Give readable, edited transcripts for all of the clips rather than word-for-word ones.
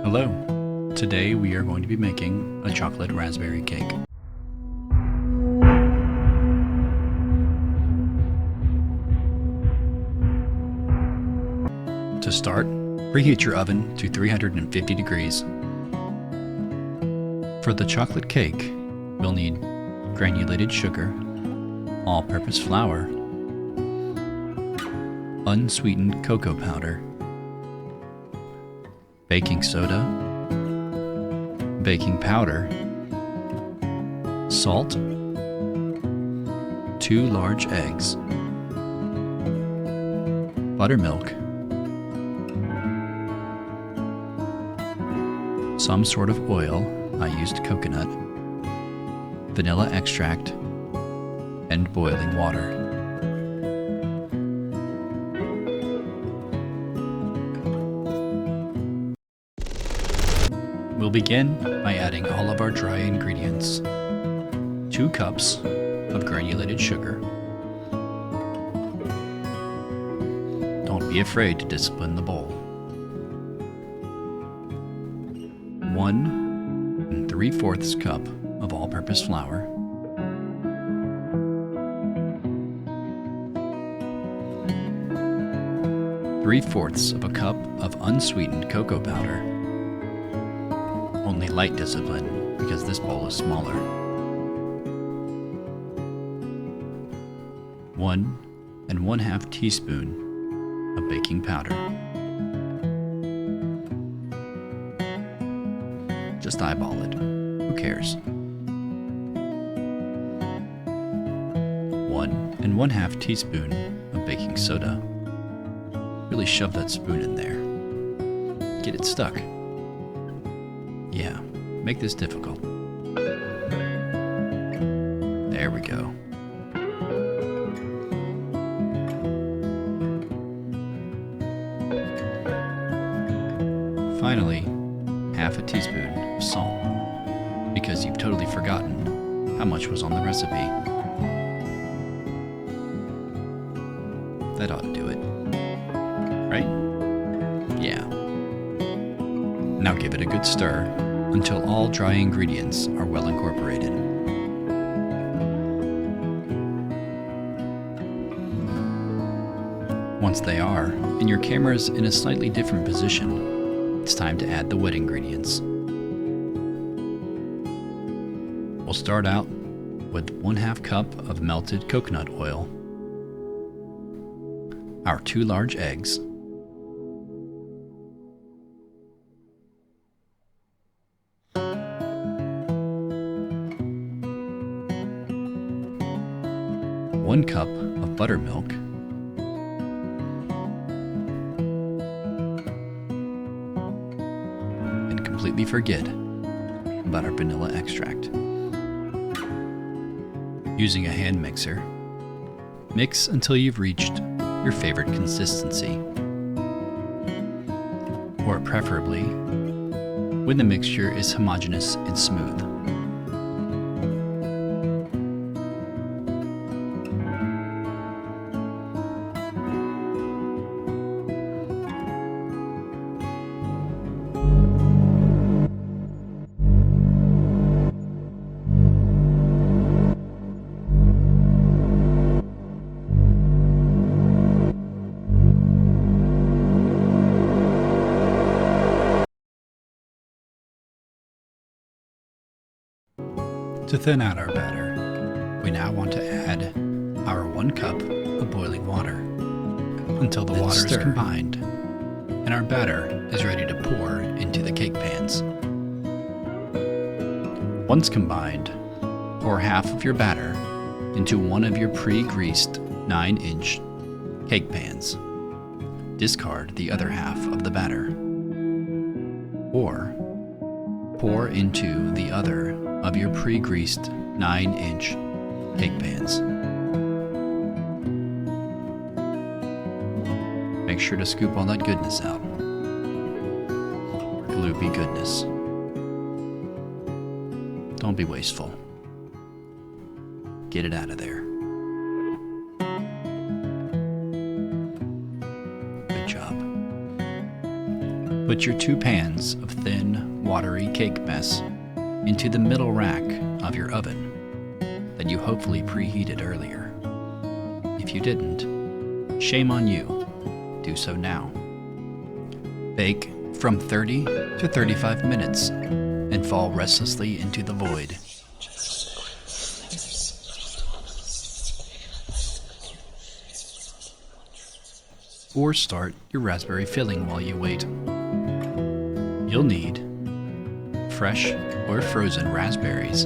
Hello. Today we are going to be making a chocolate raspberry cake. To start, preheat your oven to 350 degrees. For the chocolate cake, we'll need granulated sugar, all-purpose flour, unsweetened cocoa powder, baking soda, baking powder, salt, 2 large eggs, buttermilk, some sort of oil, I used coconut, vanilla extract, and boiling water. We'll begin by adding all of our dry ingredients. 2 cups of granulated sugar. Don't be afraid to discipline the bowl. 1 3/4 cup of all-purpose flour. 3/4 cup of unsweetened cocoa powder. Only light discipline because this bowl is smaller. 1 1/2 teaspoon of baking powder. Just eyeball it. Who cares? 1 1/2 teaspoon of baking soda. Really shove that spoon in there. Get it stuck. Yeah, make this difficult. There we go. Finally, 1/2 teaspoon of salt, because you've totally forgotten how much was on the recipe. That ought to do it. Right? Yeah. Now give it a good stir until all dry ingredients are well incorporated. Once they are, and your camera's in a slightly different position, it's time to add the wet ingredients. We'll start out with 1/2 cup of melted coconut oil, our 2 large eggs, one cup of buttermilk, and completely forget about our vanilla extract. Using a hand mixer, mix until you've reached your favorite consistency, or preferably when the mixture is homogeneous and smooth. To thin out our batter, we now want to add our 1 cup of boiling water until the water is combined and our batter is ready to pour into the cake pans. Once combined, pour half of your batter into one of your pre-greased 9-inch cake pans. Discard the other half of the batter. Or pour into the other of your pre-greased 9-inch cake pans. Make sure to scoop all that goodness out. Gloopy goodness. Don't be wasteful. Get it out of there. Good job. Put your 2 pans of thin, watery cake mess into the middle rack of your oven that you hopefully preheated earlier. If you didn't, shame on you. Do so now. Bake from 30 to 35 minutes and fall restlessly into the void. Or start your raspberry filling while you wait. You'll need fresh or frozen raspberries,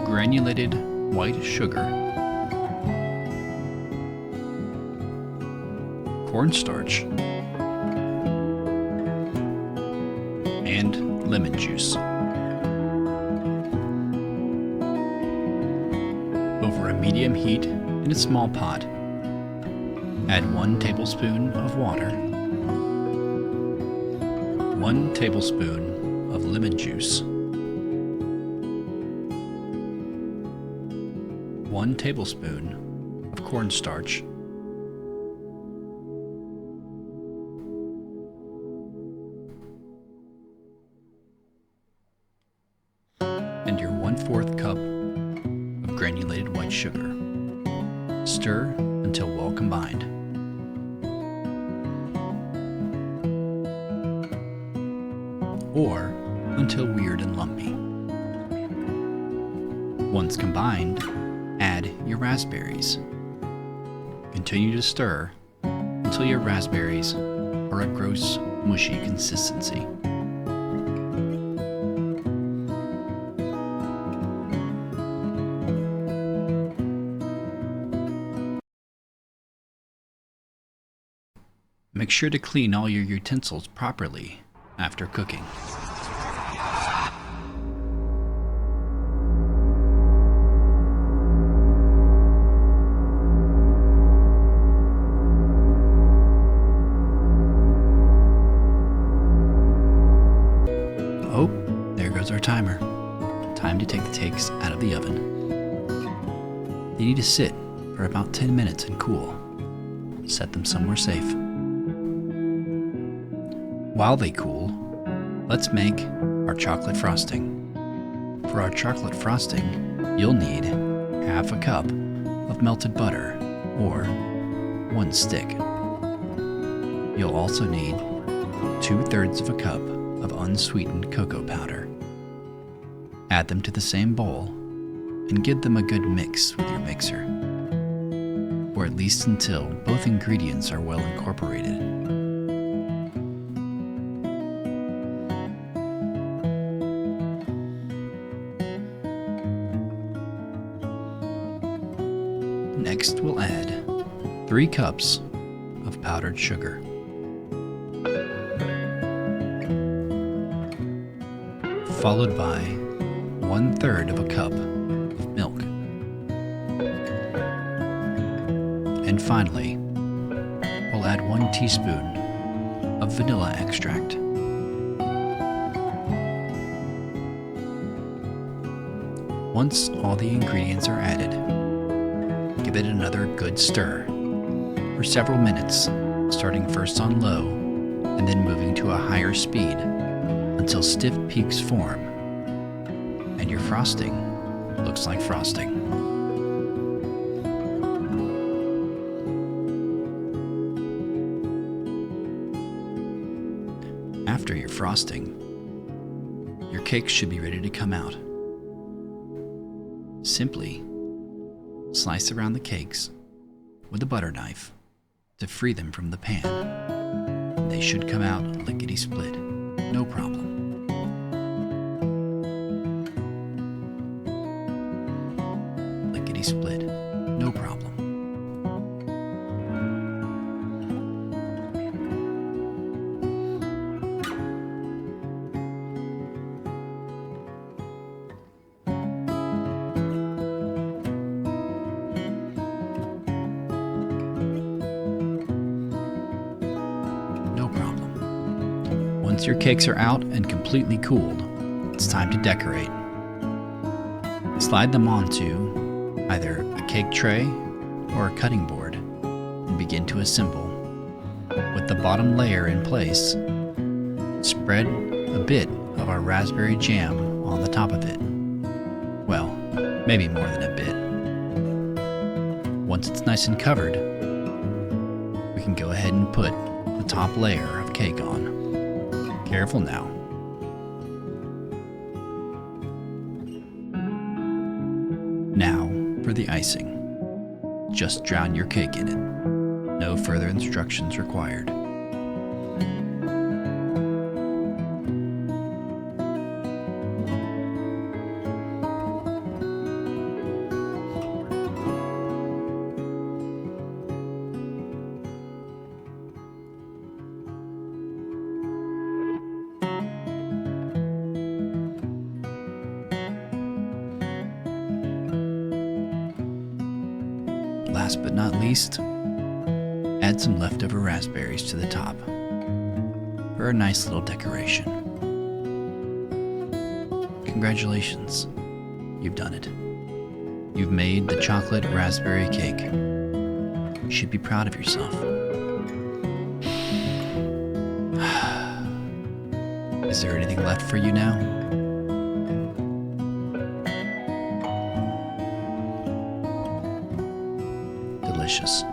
granulated white sugar, cornstarch, and lemon juice. Over a medium heat in a small pot, add 1 tablespoon of water, 1 tablespoon of lemon juice, 1 tablespoon of cornstarch, and your 1/4 cup of granulated white sugar. Stir until well combined. Or until weird and lumpy. Once combined, add your raspberries. Continue to stir until your raspberries are a gross, mushy consistency. Make sure to clean all your utensils properly after cooking. Oh, there goes our timer. Time to take the cakes out of the oven. They need to sit for about 10 minutes and cool. Set them somewhere safe. While they cool, let's make our chocolate frosting. For our chocolate frosting, you'll need 1/2 cup of melted butter, or 1 stick. You'll also need 2/3 of a cup of unsweetened cocoa powder. Add them to the same bowl and give them a good mix with your mixer, or at least until both ingredients are well incorporated. Next, we'll add 3 cups of powdered sugar, followed by 1/3 of a cup of milk. And finally, we'll add 1 teaspoon of vanilla extract. Once all the ingredients are added, give it another good stir for several minutes, starting first on low and then moving to a higher speed until stiff peaks form and your frosting looks like frosting. After your frosting, your cakes should be ready to come out. Simply slice around the cakes with a butter knife to free them from the pan. They should come out lickety-split, no problem. Lickety-split, no problem. Once your cakes are out and completely cooled, it's time to decorate. Slide them onto either a cake tray or a cutting board and begin to assemble. With the bottom layer in place, spread a bit of our raspberry jam on the top of it. Well, maybe more than a bit. Once it's nice and covered, we can go ahead and put the top layer of cake on. Careful now. Now for the icing. Just drown your cake in it. No further instructions required. Last but not least, add some leftover raspberries to the top for a nice little decoration. Congratulations, you've done it. You've made the chocolate raspberry cake. You should be proud of yourself. Is there anything left for you now? Delicious.